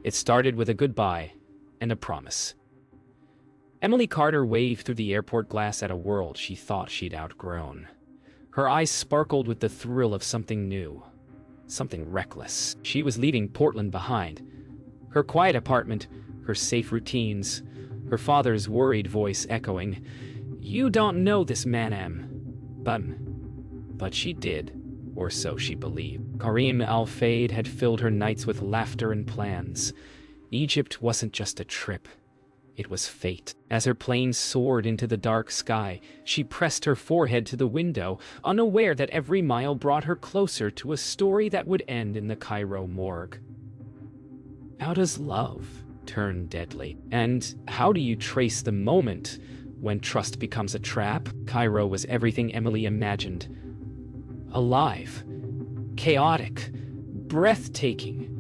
It started with a goodbye and a promise. Emily Carter waved through the airport glass at a world she thought she'd outgrown. Her eyes sparkled with the thrill of something new, something reckless. She was leaving Portland behind. Her quiet apartment, her safe routines, her father's worried voice echoing, "You don't know this man, Em." But she did, or so she believed. Karim Al-Fayed had filled her nights with laughter and plans. Egypt wasn't just a trip. It was fate. As her plane soared into the dark sky, she pressed her forehead to the window, unaware that every mile brought her closer to a story that would end in the Cairo morgue. How does love turn deadly? And how do you trace the moment when trust becomes a trap? Cairo was everything Emily imagined. Alive, chaotic, breathtaking.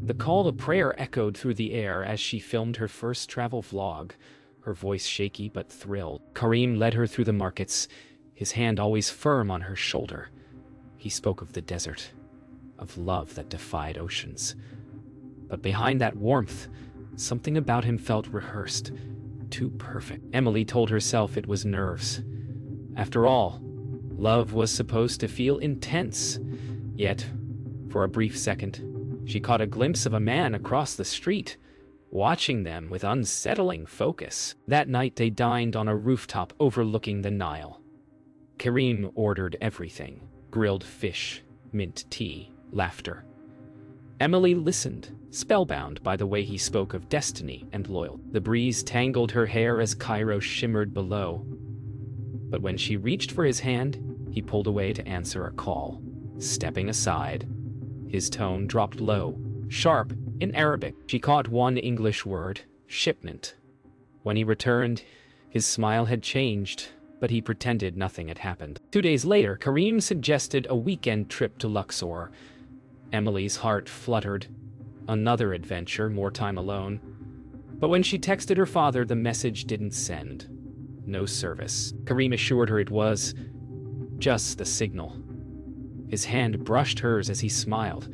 The call to prayer echoed through the air as she filmed her first travel vlog, her voice shaky but thrilled. Karim led her through the markets, his hand always firm on her shoulder. He spoke of the desert, of love that defied oceans. But behind that warmth, something about him felt rehearsed, too perfect. Emily told herself it was nerves. After all, love was supposed to feel intense. Yet, for a brief second, she caught a glimpse of a man across the street, watching them with unsettling focus. That night they dined on a rooftop overlooking the Nile. Karim ordered everything: grilled fish, mint tea, laughter. Emily listened, spellbound by the way he spoke of destiny and loyalty. The breeze tangled her hair as Cairo shimmered below. But when she reached for his hand, he pulled away to answer a call. Stepping aside, his tone dropped low, sharp, in Arabic. She caught one English word: shipment. When he returned, his smile had changed, but he pretended nothing had happened. 2 days later, Karim suggested a weekend trip to Luxor. Emily's heart fluttered. Another adventure, more time alone. But when she texted her father, the message didn't send. No service. Karim assured her it was just the signal. His hand brushed hers as he smiled.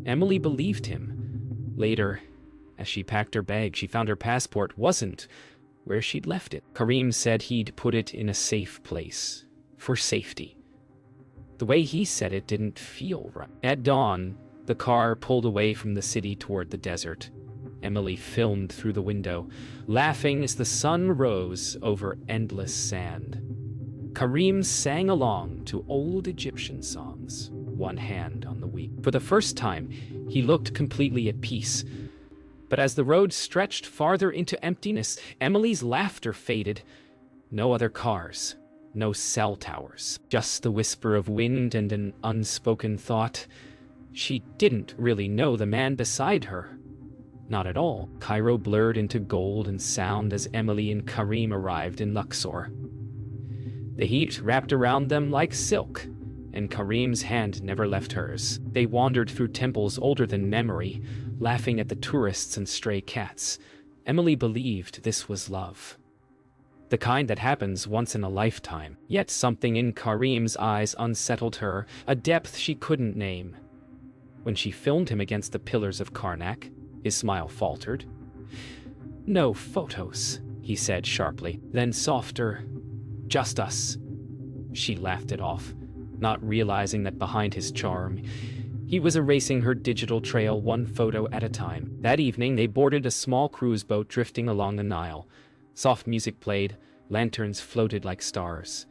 Emily believed him. Later, as she packed her bag, she found her passport wasn't where she'd left it. Karim said he'd put it in a safe place, for safety. The way he said it didn't feel right. At dawn, the car pulled away from the city toward the desert. Emily filmed through the window, laughing as the sun rose over endless sand. Karim sang along to old Egyptian songs, one hand on the wheel. For the first time, he looked completely at peace. But as the road stretched farther into emptiness, Emily's laughter faded. No other cars, no cell towers, just the whisper of wind and an unspoken thought. She didn't really know the man beside her. Not at all. Cairo blurred into gold and sound as Emily and Karim arrived in Luxor. The heat wrapped around them like silk, and Karim's hand never left hers. They wandered through temples older than memory, laughing at the tourists and stray cats. Emily believed this was love. The kind that happens once in a lifetime. Yet something in Karim's eyes unsettled her, a depth she couldn't name. When she filmed him against the pillars of Karnak, his smile faltered. "No photos," he said sharply, then softer. "Just us." She laughed it off, not realizing that behind his charm, he was erasing her digital trail one photo at a time. That evening, they boarded a small cruise boat drifting along the Nile. Soft music played, lanterns floated like stars.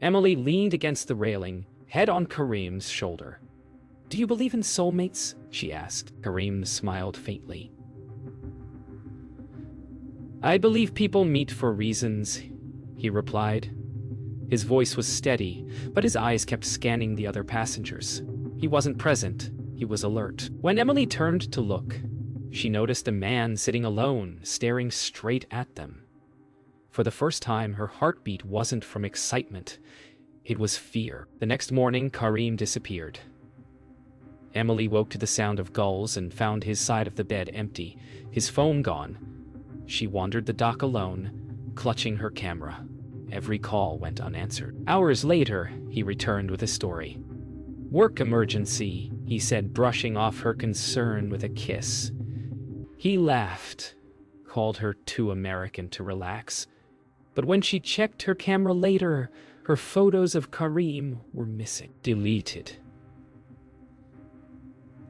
Emily leaned against the railing, head on Karim's shoulder. "Do you believe in soulmates?" she asked. Karim smiled faintly. "I believe people meet for reasons," he replied. His voice was steady, but his eyes kept scanning the other passengers. He wasn't present, he was alert. When Emily turned to look, she noticed a man sitting alone, staring straight at them. For the first time, her heartbeat wasn't from excitement, it was fear. The next morning, Karim disappeared. Emily woke to the sound of gulls and found his side of the bed empty, his phone gone. She wandered the dock alone, clutching her camera. Every call went unanswered. Hours later, he returned with a story. "Work emergency," he said, brushing off her concern with a kiss. He laughed, called her too American to relax. But when she checked her camera later, her photos of Karim were missing. Deleted.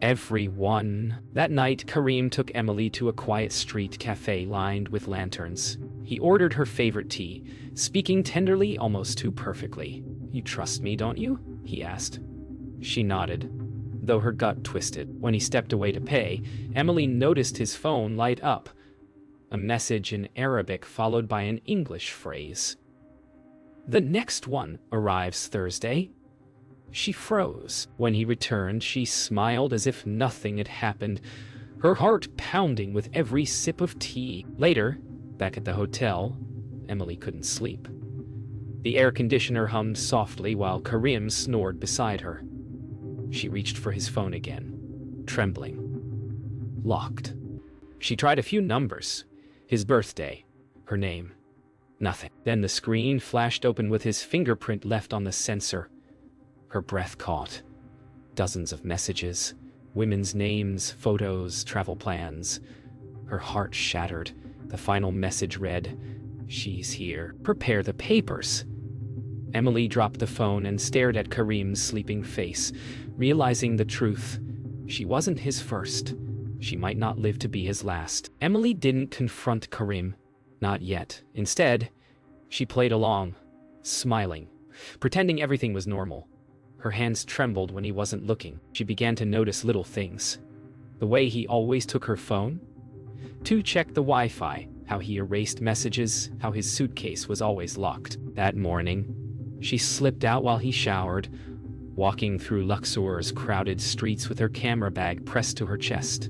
Everyone. That night, Karim took Emily to a quiet street cafe lined with lanterns. He ordered her favorite tea, speaking tenderly, almost too perfectly. "You trust me, don't you?" he asked. She nodded, though her gut twisted. When he stepped away to pay, Emily noticed his phone light up. A message in Arabic followed by an English phrase. "The next one arrives Thursday." She froze. When he returned, she smiled as if nothing had happened, her heart pounding with every sip of tea. Later, back at the hotel, Emily couldn't sleep. The air conditioner hummed softly while Karim snored beside her. She reached for his phone again, trembling. Locked. She tried a few numbers. His birthday, her name. Nothing. Then the screen flashed open with his fingerprint left on the sensor. Her breath caught. Dozens of messages, women's names, photos, travel plans. Her heart shattered. The final message read, "She's here. Prepare the papers." Emily dropped the phone and stared at Karim's sleeping face, realizing the truth. She wasn't his first. She might not live to be his last. Emily didn't confront Karim. Not yet. Instead, she played along, smiling, pretending everything was normal. Her hands trembled when he wasn't looking. She began to notice little things. The way he always took her phone to check the Wi-Fi, how he erased messages, how his suitcase was always locked. That morning, she slipped out while he showered, walking through Luxor's crowded streets with her camera bag pressed to her chest.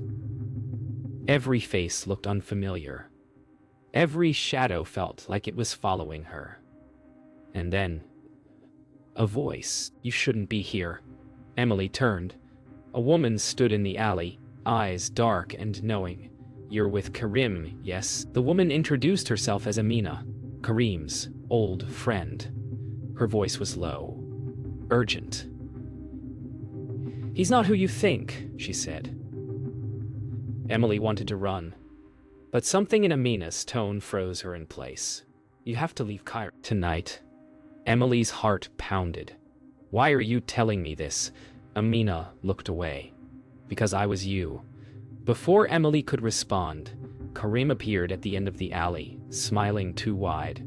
Every face looked unfamiliar. Every shadow felt like it was following her. And then, a voice. "You shouldn't be here." Emily turned. A woman stood in the alley, eyes dark and knowing. "You're with Karim, yes?" The woman introduced herself as Amina, Karim's old friend. Her voice was low, urgent. "He's not who you think," she said. Emily wanted to run, but something in Amina's tone froze her in place. "You have to leave Cairo tonight." Emily's heart pounded. "Why are you telling me this?" Amina looked away. "Because I was you." Before Emily could respond, Karim appeared at the end of the alley, smiling too wide.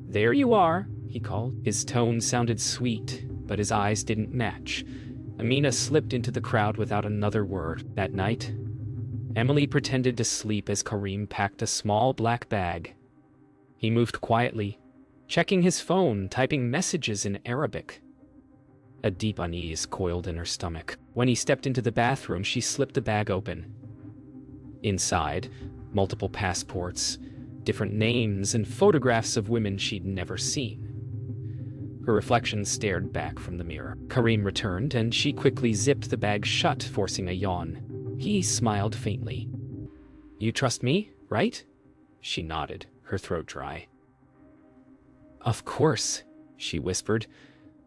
"There you are," he called. His tone sounded sweet, but his eyes didn't match. Amina slipped into the crowd without another word. That night, Emily pretended to sleep as Karim packed a small black bag. He moved quietly, checking his phone, typing messages in Arabic. A deep unease coiled in her stomach. When he stepped into the bathroom, she slipped the bag open. Inside, multiple passports, different names, and photographs of women she'd never seen. Her reflection stared back from the mirror. Karim returned, and she quickly zipped the bag shut, forcing a yawn. He smiled faintly. "You trust me, right?" She nodded, her throat dry. "Of course," she whispered,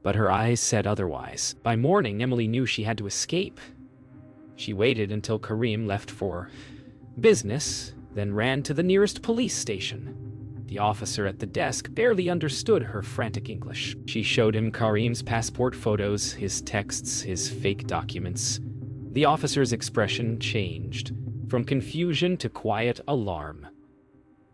but her eyes said otherwise. By morning, Emily knew she had to escape. She waited until Karim left for business, then ran to the nearest police station. The officer at the desk barely understood her frantic English. She showed him Karim's passport photos, his texts, his fake documents. The officer's expression changed, from confusion to quiet alarm.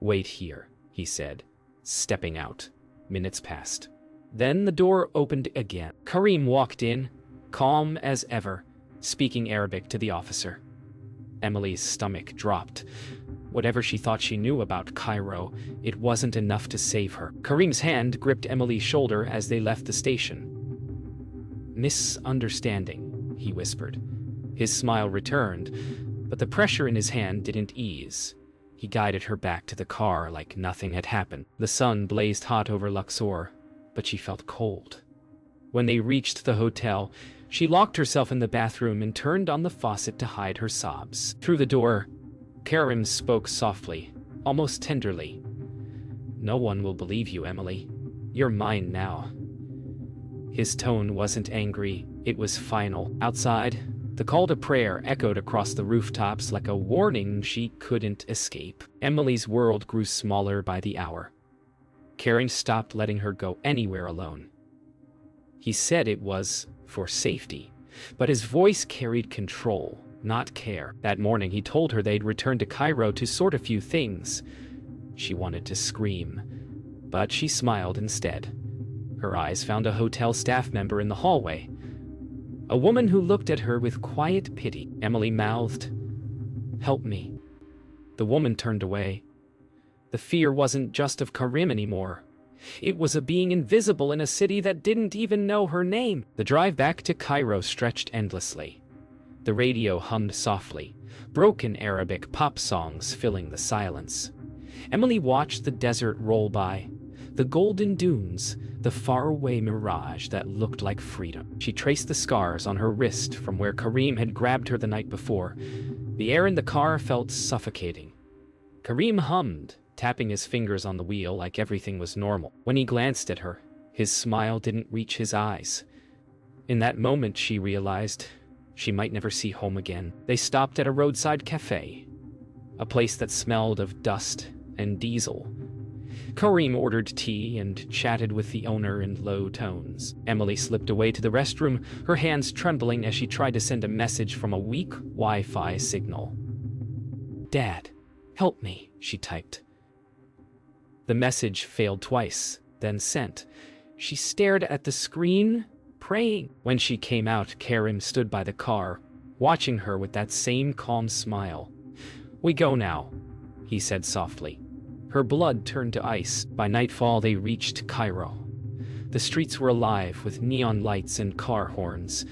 "Wait here," he said, stepping out. Minutes passed. Then the door opened again. Karim walked in, calm as ever, speaking Arabic to the officer. Emily's stomach dropped. Whatever she thought she knew about Cairo, it wasn't enough to save her. Karim's hand gripped Emily's shoulder as they left the station. "Misunderstanding," he whispered. His smile returned, but the pressure in his hand didn't ease. He guided her back to the car like nothing had happened. The sun blazed hot over Luxor, but she felt cold. When they reached the hotel, she locked herself in the bathroom and turned on the faucet to hide her sobs. Through the door, Karim spoke softly, almost tenderly. "No one will believe you, Emily. You're mine now." His tone wasn't angry, it was final. Outside, The call to prayer echoed across the rooftops like a warning she couldn't escape. Emily's world grew smaller by the hour. Karim stopped letting her go anywhere alone. He said it was for safety, but his voice carried control, not care. That morning he told her they'd return to Cairo to sort a few things. She wanted to scream, but she smiled instead. Her eyes found a hotel staff member in the hallway, a woman who looked at her with quiet pity. Emily mouthed, "Help me." The woman turned away. The fear wasn't just of Karim anymore. It was of being invisible in a city that didn't even know her name. The drive back to Cairo stretched endlessly. The radio hummed softly, broken Arabic pop songs filling the silence. Emily watched the desert roll by, the golden dunes, the faraway mirage that looked like freedom. She traced the scars on her wrist from where Karim had grabbed her the night before. The air in the car felt suffocating. Karim hummed, tapping his fingers on the wheel like everything was normal. When he glanced at her, his smile didn't reach his eyes. In that moment, she realized she might never see home again. They stopped at a roadside cafe, a place that smelled of dust and diesel. Karim ordered tea and chatted with the owner in low tones. Emily slipped away to the restroom, her hands trembling as she tried to send a message from a weak Wi-Fi signal. "Dad, help me," she typed. The message failed twice, then sent. She stared at the screen, praying. When she came out, Karim stood by the car, watching her with that same calm smile. "We go now," he said softly. Her blood turned to ice. By nightfall, they reached Cairo. The streets were alive with neon lights and car horns,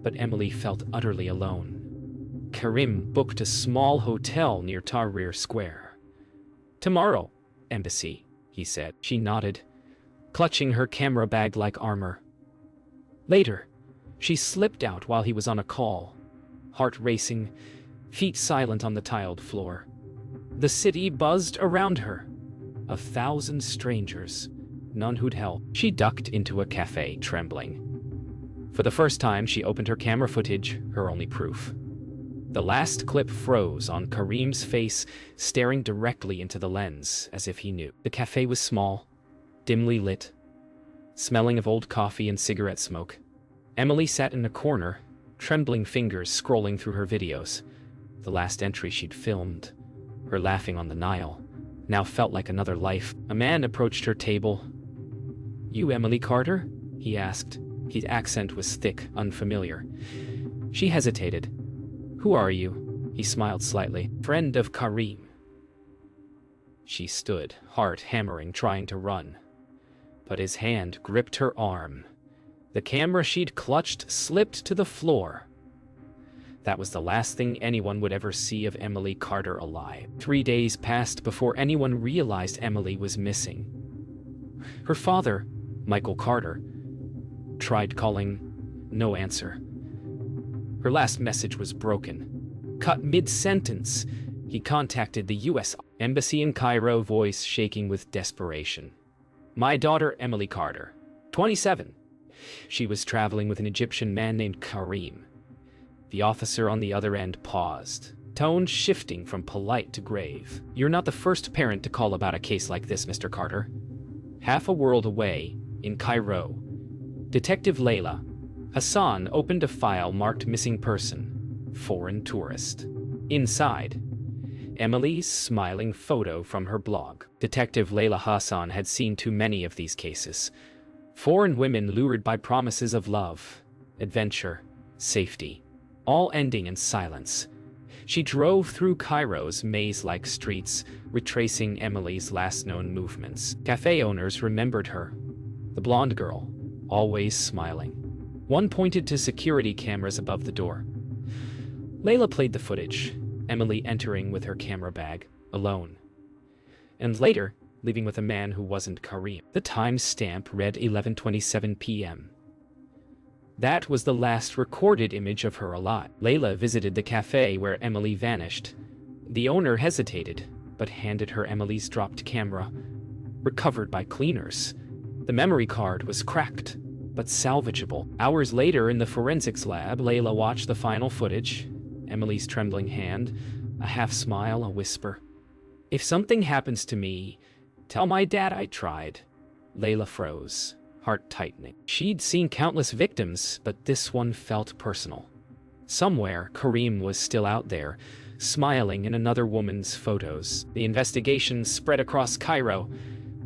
but Emily felt utterly alone. Karim booked a small hotel near Tahrir Square. "Tomorrow, embassy," he said. She nodded, clutching her camera bag like armor. Later, she slipped out while he was on a call, heart racing, feet silent on the tiled floor. The city buzzed around her. 1,000 strangers, none who'd help. She ducked into a cafe, trembling. For the first time, she opened her camera footage, her only proof. The last clip froze on Karim's face, staring directly into the lens, as if he knew. The cafe was small, dimly lit, smelling of old coffee and cigarette smoke. Emily sat in a corner, trembling fingers scrolling through her videos. The last entry she'd filmed, her laughing on the Nile, now felt like another life. A man approached her table. "You Emily Carter?" he asked. His accent was thick, unfamiliar. She hesitated. "Who are you?" He smiled slightly. "Friend of Karim." She stood, heart hammering, trying to run. But his hand gripped her arm. The camera she'd clutched slipped to the floor. That was the last thing anyone would ever see of Emily Carter alive. 3 days passed before anyone realized Emily was missing. Her father, Michael Carter, tried calling, no answer. Her last message was broken, cut mid-sentence. He contacted the U.S. Embassy in Cairo, voice shaking with desperation. "My daughter, Emily Carter, 27. She was traveling with an Egyptian man named Karim." The officer on the other end paused, tone shifting from polite to grave. "You're not the first parent to call about a case like this, Mr. Carter." Half a world away, in Cairo, Detective Layla Hassan opened a file marked missing person, foreign tourist. Inside, Emily's smiling photo from her blog. Detective Layla Hassan had seen too many of these cases. Foreign women lured by promises of love, adventure, safety, all ending in silence. She drove through Cairo's maze-like streets, retracing Emily's last known movements. Cafe owners remembered her, the blonde girl, always smiling. One pointed to security cameras above the door. Layla played the footage, Emily entering with her camera bag, alone. And later, leaving with a man who wasn't Karim. The timestamp read 11:27 p.m. That was the last recorded image of her alive. Layla visited the cafe where Emily vanished. The owner hesitated, but handed her Emily's dropped camera, recovered by cleaners. The memory card was cracked, but salvageable. Hours later, in the forensics lab, Layla watched the final footage. Emily's trembling hand, a half smile, a whisper. "If something happens to me, tell my dad I tried." Layla froze, heart tightening. She'd seen countless victims, but this one felt personal. Somewhere, Karim was still out there, smiling in another woman's photos. The investigation spread across Cairo.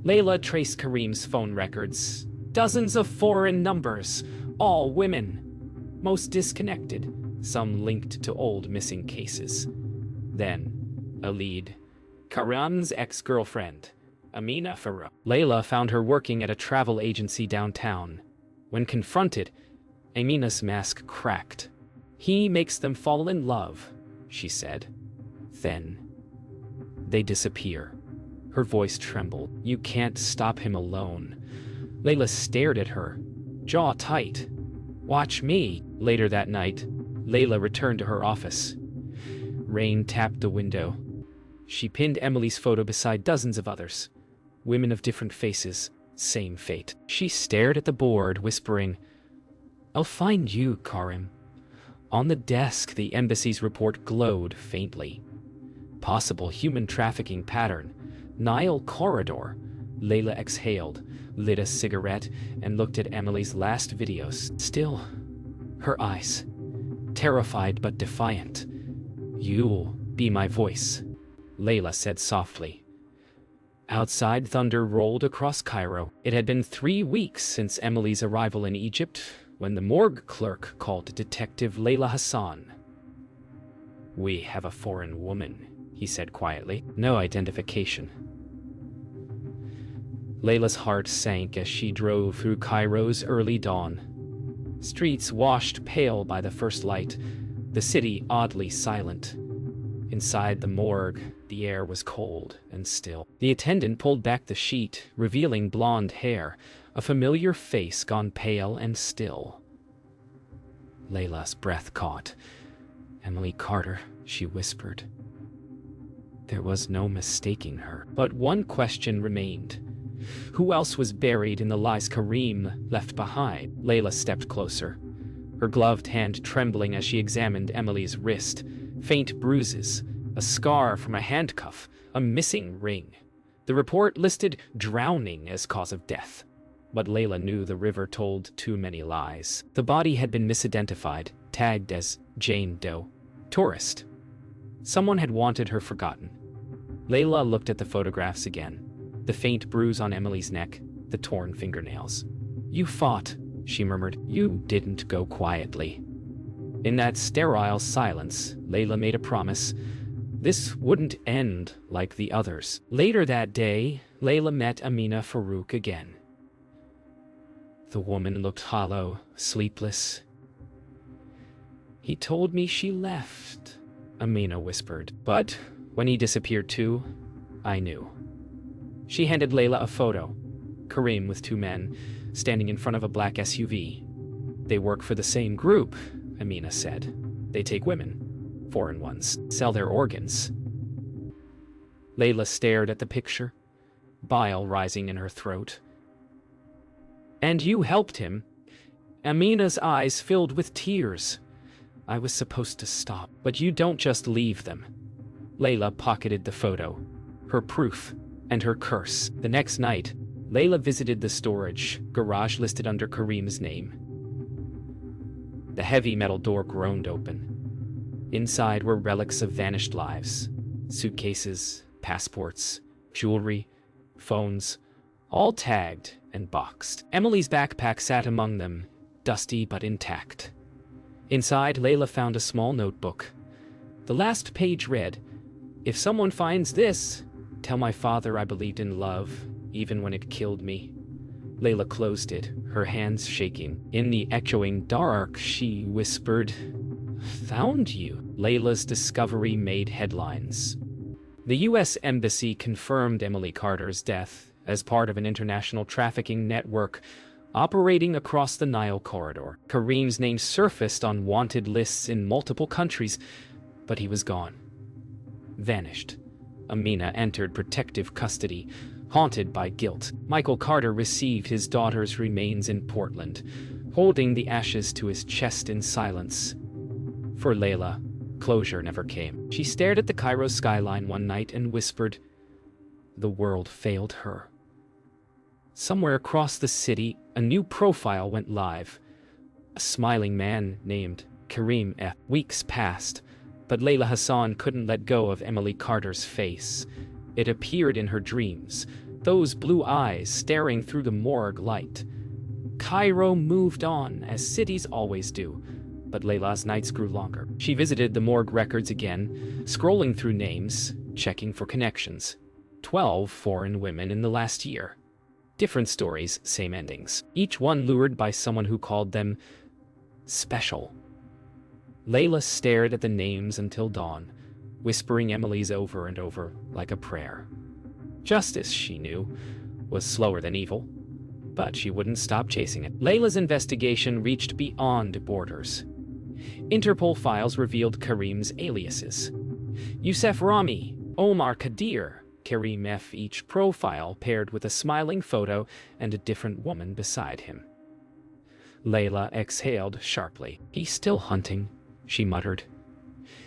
Layla traced Karim's phone records. Dozens of foreign numbers, all women. Most disconnected, some linked to old missing cases. Then, a lead. Karim's ex-girlfriend, Amina Farouk. Layla found her working at a travel agency downtown. When confronted, Amina's mask cracked. "He makes them fall in love," she said. Then, they disappear. Her voice trembled. "You can't stop him alone." Layla stared at her, jaw tight. "Watch me." Later that night, Layla returned to her office. Rain tapped the window. She pinned Emily's photo beside dozens of others. Women of different faces, same fate. She stared at the board, whispering, "I'll find you, Karim." On the desk, the embassy's report glowed faintly. Possible human trafficking pattern. Nile corridor. Layla exhaled, lit a cigarette, and looked at Emily's last videos. Still, her eyes, terrified but defiant. "You'll be my voice," Layla said softly. Outside, thunder rolled across Cairo. It had been 3 weeks since Emily's arrival in Egypt, when the morgue clerk called Detective Layla Hassan. "We have a foreign woman," he said quietly. "No identification." Layla's heart sank as she drove through Cairo's early dawn. Streets washed pale by the first light, the city oddly silent. Inside the morgue, the air was cold and still. The attendant pulled back the sheet, revealing blonde hair, a familiar face gone pale and still. Layla's breath caught. "Emily Carter," she whispered. There was no mistaking her. But one question remained. Who else was buried in the lies Karim left behind? Layla stepped closer, her gloved hand trembling as she examined Emily's wrist. Faint bruises, a scar from a handcuff, a missing ring. The report listed drowning as cause of death. But Layla knew the river told too many lies. The body had been misidentified, tagged as Jane Doe, tourist. Someone had wanted her forgotten. Layla looked at the photographs again. The faint bruise on Emily's neck, the torn fingernails. "You fought," she murmured. "You didn't go quietly." In that sterile silence, Layla made a promise. This wouldn't end like the others. Later that day, Layla met Amina Farouk again. The woman looked hollow, sleepless. "He told me she left," Amina whispered. "But when he disappeared too, I knew." She handed Layla a photo. Karim with 2 men, standing in front of a black SUV. "They work for the same group," Amina said. "They take women, foreign ones, sell their organs." Layla stared at the picture, bile rising in her throat. "And you helped him?" Amina's eyes filled with tears. "I was supposed to stop, but you don't just leave them." Layla pocketed the photo, her proof, and her curse. The next night, Layla visited the storage garage listed under Karim's name. The heavy metal door groaned open. Inside were relics of vanished lives. Suitcases, passports, jewelry, phones, all tagged and boxed. Emily's backpack sat among them, dusty but intact. Inside, Layla found a small notebook. The last page read, "If someone finds this, tell my father I believed in love, even when it killed me." Layla closed it, her hands shaking. In the echoing dark, she whispered, "Found you." Layla's discovery made headlines. The U.S. Embassy confirmed Emily Carter's death as part of an international trafficking network operating across the Nile corridor. Karim's name surfaced on wanted lists in multiple countries, but he was gone. Vanished. Amina entered protective custody, Haunted by guilt, Michael Carter received his daughter's remains in Portland, holding the ashes to his chest in silence. For Layla, closure never came. She stared at the Cairo skyline one night and whispered, "The world failed her." Somewhere across the city, a new profile went live. A smiling man named Kareem F. Weeks passed, but Layla Hassan couldn't let go of Emily Carter's face. It appeared in her dreams, those blue eyes staring through the morgue light. Cairo moved on, as cities always do, but Layla's nights grew longer. She visited the morgue records again, scrolling through names, checking for connections. 12 foreign women in the last year. Different stories, same endings. Each one lured by someone who called them special. Layla stared at the names until dawn, whispering Emily's over and over like a prayer. Justice, she knew, was slower than evil, but she wouldn't stop chasing it. Layla's investigation reached beyond borders. Interpol files revealed Kareem's aliases. Youssef Rami, Omar Kadir, Kareem F. Each profile paired with a smiling photo and a different woman beside him. Layla exhaled sharply. "He's still hunting," she muttered.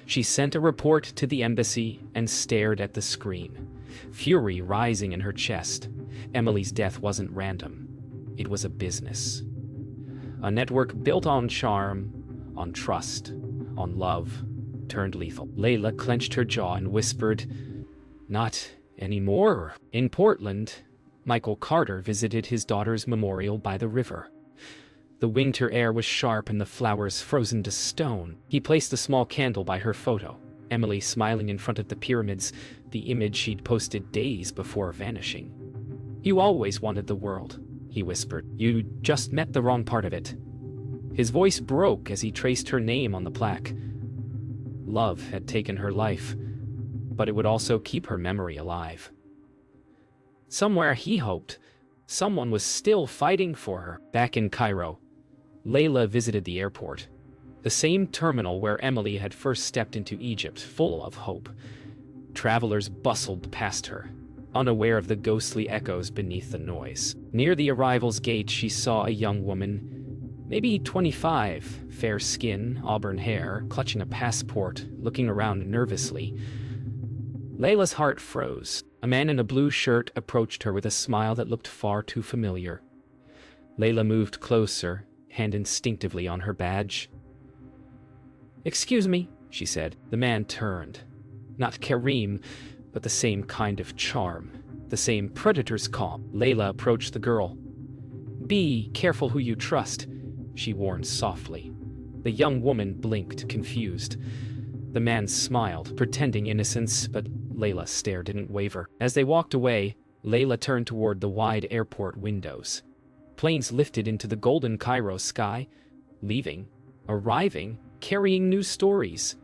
She sent a report to the embassy and stared at the screen, fury rising in her chest. Emily's death wasn't random. It was a business. A network built on charm, on trust, on love, turned lethal. Layla clenched her jaw and whispered, "Not anymore." In Portland, Michael Carter visited his daughter's memorial by the river. The winter air was sharp and the flowers frozen to stone. He placed a small candle by her photo, Emily smiling in front of the pyramids, the image she'd posted days before vanishing. "You always wanted the world," he whispered. "You just met the wrong part of it." His voice broke as he traced her name on the plaque. Love had taken her life, but it would also keep her memory alive. Somewhere, he hoped, someone was still fighting for her. Back in Cairo, Layla visited the airport, the same terminal where Emily had first stepped into Egypt, full of hope. Travelers bustled past her, unaware of the ghostly echoes beneath the noise. Near the arrival's gate, she saw a young woman, maybe 25, fair skin, auburn hair, clutching a passport, looking around nervously. Layla's heart froze. A man in a blue shirt approached her with a smile that looked far too familiar. Layla moved closer, hand instinctively on her badge. "Excuse me," she said. The man turned. Not Kareem, but the same kind of charm, the same predator's calm. Layla approached the girl. "Be careful who you trust," she warned softly. The young woman blinked, confused. The man smiled, pretending innocence, but Layla's stare didn't waver. As they walked away, Layla turned toward the wide airport windows. Planes lifted into the golden Cairo sky, leaving, arriving, carrying new stories,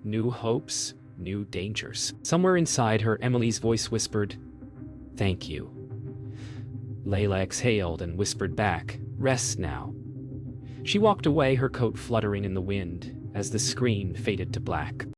new hopes, new dangers. Somewhere inside her, Emily's voice whispered, "Thank you." Layla exhaled and whispered back, "Rest now." She walked away, her coat fluttering in the wind, as the screen faded to black.